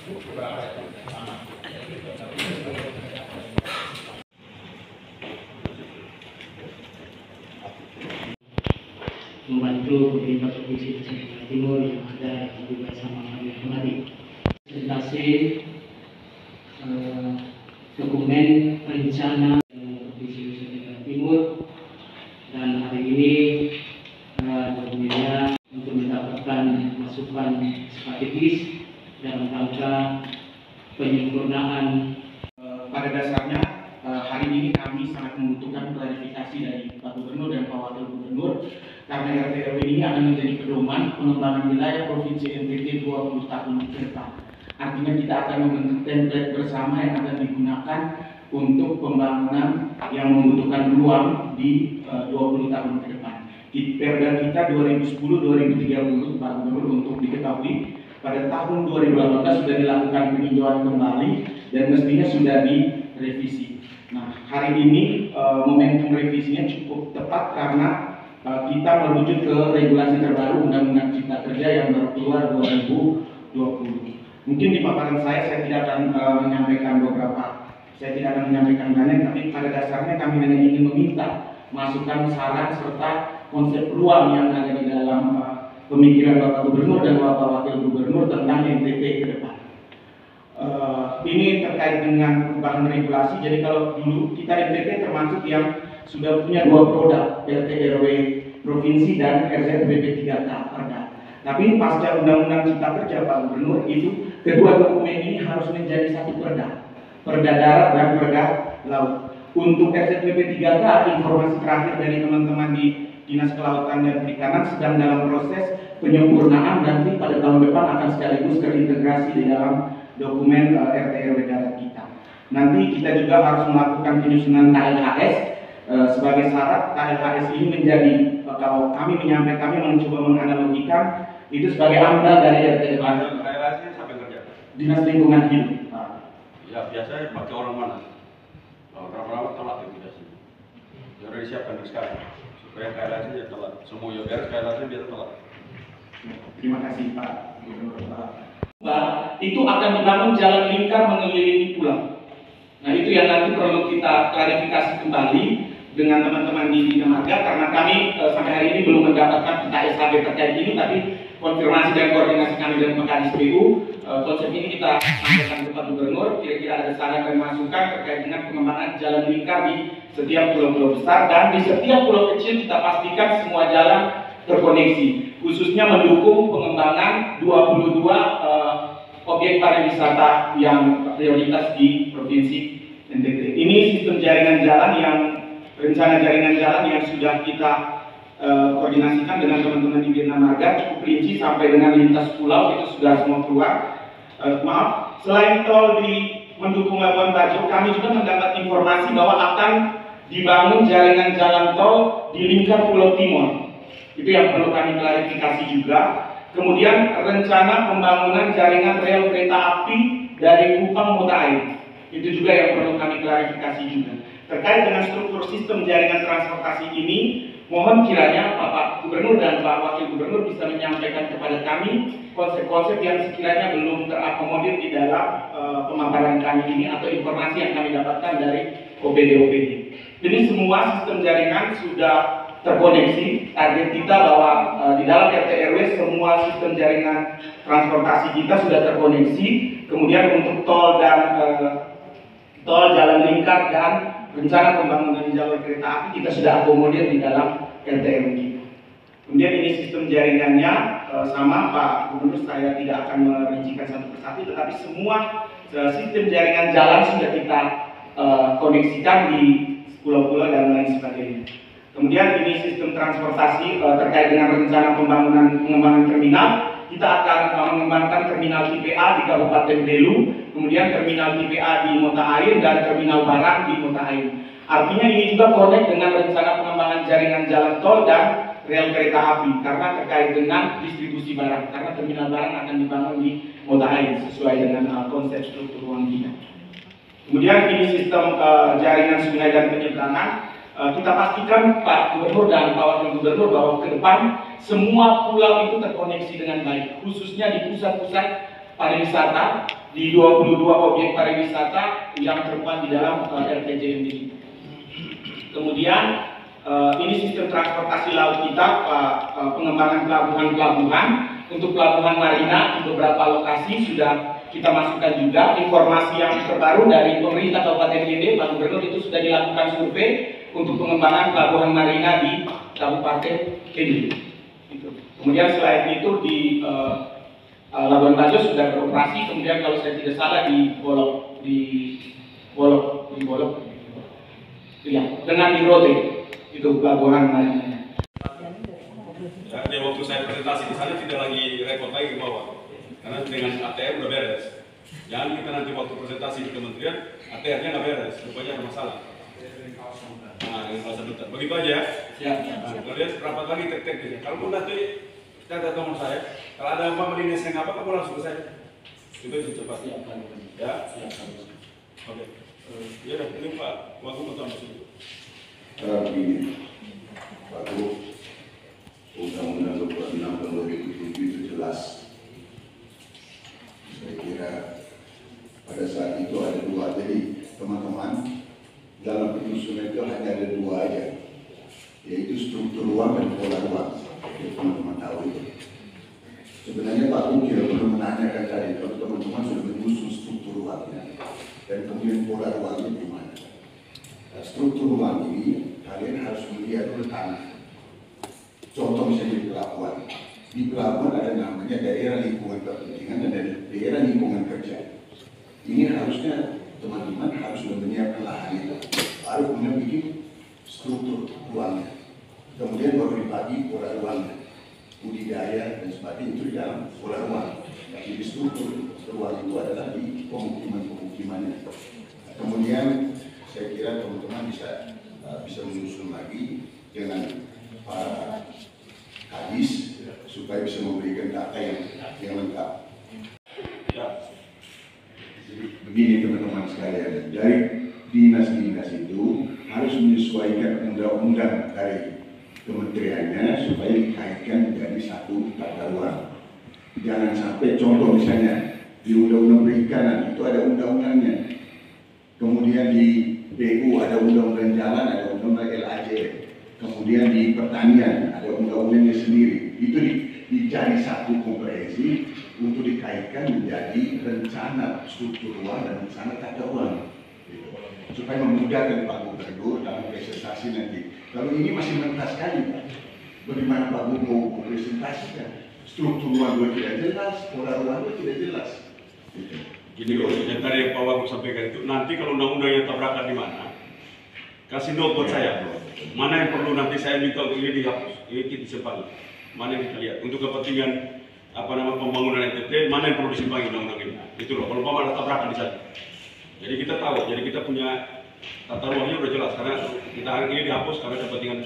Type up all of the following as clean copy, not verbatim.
membantu pemerintah Provinsi Nusa Tenggara Timur yang ada juga sama kami kemarin presentasi dokumen rencana Provinsi Nusa Tenggara Timur, dan hari ini dokumennya untuk mendapatkan masukan strategis dalam rangka penyempurnaan. Pada dasarnya hari ini kami sangat membutuhkan klarifikasi dari Pak Gubernur dan Pak Wakil Gubernur, karena RT RW ini akan menjadi pedoman pengembangan wilayah Provinsi NTT 20 tahun ke depan. Artinya kita akan membentuk template bersama yang akan digunakan untuk pembangunan yang membutuhkan ruang di 20 tahun ke depan. Di Perda kita 2010-2030 Pak Gubernur, untuk diketahui pada tahun 2018 sudah dilakukan peninjauan kembali dan mestinya sudah direvisi. Nah, hari ini momentum revisinya cukup tepat karena kita merujuk ke regulasi terbaru Undang-Undang Cipta Kerja yang baru keluar 2020. Mungkin di paparan saya tidak akan menyampaikan banyak, tapi pada dasarnya kami hanya ingin meminta masukan, saran, serta konsep ruang yang ada di dalam pemikiran Bapak Gubernur dan Bapak Wakil Gubernur tentang NTT ke depan. Ini terkait dengan perubahan regulasi. Jadi kalau dulu kita NTT termasuk yang sudah punya 2 produk, RT RW provinsi dan RZBP 3K Perda. Tapi pasca Undang-Undang Cipta Kerja Pak Gubernur, itu kedua dokumen ini harus menjadi satu perda, Perda darat dan Perda laut. Untuk RZBP 3K, informasi terakhir dari teman-teman di Dinas Kelautan dan Perikanan sedang dalam proses penyempurnaan, nanti pada tahun depan akan sekaligus terintegrasi di dalam dokumen RT RW darat kita. Nanti kita juga harus melakukan penyusunan KLHS sebagai syarat. KLHS ini menjadi, kalau kami mencoba menganalogikan itu sebagai amdal dari RT RW. KLHS ini siapa yang kerja? Dinas Lingkungan Hidup. Ya biasanya pakai orang mana? Orang-orang telat itu biasanya. Ya udah disiapkan dari sekarang supaya KLHS nya telat. Semua ya beres, KLHS nya biasa telat. Terima kasih Pak Gubernur. Itu akan dibangun jalan lingkar mengelilingi pulau. Nah, itu yang nanti perlu kita klarifikasi kembali dengan teman-teman di Bina Marga, karena kami sampai hari ini belum mendapatkan peta SHB terkait ini, tapi konfirmasi dan koordinasi kami dengan Kadis PU, konsep ini kita sampaikan ke Pak Gubernur. Kira-kira ada saran dan masukan terkait dengan pengembangan jalan lingkar di setiap pulau-pulau besar, dan di setiap pulau kecil kita pastikan semua jalan terkoneksi, khususnya mendukung pengembangan 22 objek pariwisata yang prioritas di Provinsi NTT. Ini sistem jaringan jalan yang rencana jaringan jalan yang sudah kita koordinasikan dengan teman-teman di Bina Marga, cukup rinci sampai dengan lintas pulau itu sudah semua keluar. Selain tol di mendukung Labuan Bajo, kami juga mendapat informasi bahwa akan dibangun jaringan jalan tol di lingkar Pulau Timur. Itu yang perlu kami klarifikasi juga. Kemudian rencana pembangunan jaringan rel kereta api dari Kupang Mota Air, itu juga yang perlu kami klarifikasi juga. Terkait dengan struktur sistem jaringan transportasi ini, mohon kiranya Bapak Gubernur dan Pak Wakil Gubernur bisa menyampaikan kepada kami konsep-konsep yang sekiranya belum terakomodir di dalam pemaparan kami ini atau informasi yang kami dapatkan dari OPD-OPD. Jadi semua sistem jaringan sudah terkoneksi. Target kita bahwa di dalam RT RW semua sistem jaringan transportasi kita sudah terkoneksi. Kemudian untuk tol dan tol, jalan lingkar, dan rencana pembangunan jalur kereta api kita sudah akomodir di dalam RT RW kita. Kemudian ini sistem jaringannya sama Pak Gubernur, saya tidak akan merincikan satu persatu, tetapi semua sistem jaringan jalan sudah kita koneksikan di pulau-pulau dan lain sebagainya. Kemudian ini sistem transportasi terkait dengan rencana pengembangan terminal. Kita akan mengembangkan terminal TPA di Kabupaten Belu, kemudian terminal TPA di Mota Air, dan terminal barang di Mota Air. Artinya ini juga connect dengan rencana pengembangan jaringan jalan tol dan rel kereta api, karena terkait dengan distribusi barang, karena terminal barang akan dibangun di Mota Air sesuai dengan konsep struktur ruang kita. Kemudian ini sistem jaringan sungai dan penyeberangan. Kita pastikan Pak Gubernur dan Pak Wakil Gubernur bahwa ke depan semua pulau itu terkoneksi dengan baik, khususnya di pusat-pusat pariwisata di 22 objek pariwisata yang termuat di dalam RPJMD ini. Kemudian ini sistem transportasi laut kita, pengembangan pelabuhan-pelabuhan. Untuk pelabuhan Marina di beberapa lokasi sudah kita masukkan juga. Informasi yang terbaru dari pemerintah Kabupaten Dende, Pak Gubernur, itu sudah dilakukan survei untuk pengembangan pelabuhan Marina di Kabupaten Dende. Kemudian selain itu di Labuan Bajo sudah beroperasi. Kemudian kalau saya tidak salah di Bolok, ya, dengan di Rote itu pelabuhan Marina. Ya, waktu saya presentasi di sana tidak lagi repot lagi ke bawah, karena dengan ATR udah beres. Jangan kita nanti waktu presentasi di kementerian ATR-nya nggak beres, rupanya ada masalah. Nah, dengan bahasa bentar. Begitu aja ya. Siap. Nah, kalian rapat lagi tek-tek. Kalau nanti kita ada teman saya, kalau ada apa dinas yang apa, kamu langsung ke saya. Itu cepat. Ya. Oke. Ya udah, ini Pak Wagub atau Mas Ibu. Begini, Pak Gubernur, Undang-Undang 26 tahun 2007 itu jelas. Saya kira pada saat itu ada dua. Jadi teman-teman, dalam penyusunan itu hanya ada dua aja, yaitu struktur ruang dan pola ruang. Jadi teman-teman tahu itu. Sebenarnya Pak Gubernur tidak perlu menanyakan tadi kalau teman-teman sudah menyusun struktur ruangnya dan kemudian pola ruangnya di mana. Nah, struktur ruang ini kalian harus melihat dulu tanah. Contoh misalnya di pelabuhan. Di pelabuhan ada namanya daerah lingkungan kepentingan dan daerah lingkungan kerja. Ini harusnya teman-teman harus menyiapkan lahan itu, baru kemudian bikin struktur ruangnya. Kemudian baru dibagi pola ruangnya, budidaya dan sebagainya itu di dalam pola ruang. Jadi struktur ruang itu adalah di pemukiman-pemukimannya. Nah, kemudian saya kira teman-teman bisa menyusun lagi dengan para hadis supaya bisa memberikan data yang lengkap. Ya. Jadi begini teman-teman sekalian, dari dinas-dinas itu harus menyesuaikan undang-undang dari kementeriannya supaya dikaitkan menjadi satu tata ruang. Jangan sampai contoh misalnya di undang-undang perikanan itu ada undang-undangnya, kemudian di PU ada undang-undang jalan, ada undang-undang LAJ. Kemudian di pertanian ada undang-undangnya sendiri. Itu dicari satu komprehensif untuk dikaitkan menjadi rencana struktur ruang dan rencana tata ruang, gitu. Supaya memudahkan Pak Gubernur dalam presentasi nanti. Kalau ini masih mentah sekali, Pak. Bagaimana Pak Gubernur mau presentasikan? Struktur ruang juga tidak jelas, pola ruang juga tidak jelas. Gitu. Gini loh, yang tadi yang Pak Wagub sampaikan itu, nanti kalau undang-undangnya tabrakan di mana, kasih note buat saya. Mana yang perlu nanti saya minta untuk ini dihapus, ini disimpan. Mana yang kita lihat untuk kepentingan pembangunan NTT, mana yang perlu disimpan undang-undang ini. Itu loh, kalau ada tabrakan di sana. Jadi kita tahu, jadi kita punya tata ruangnya udah jelas karena kita hari ini dihapus karena kepentingan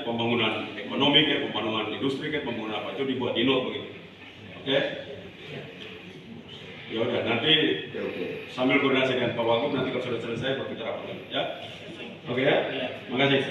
pembangunan ekonomi, pembangunan industri, pembangunan apa itu dibuat di note begitu. Oke? Ya udah, nanti sambil koordinasi dengan Pak Wagub, nanti kalau sudah selesai baru kita rapat lagi, ya. Oke ya? Makasih.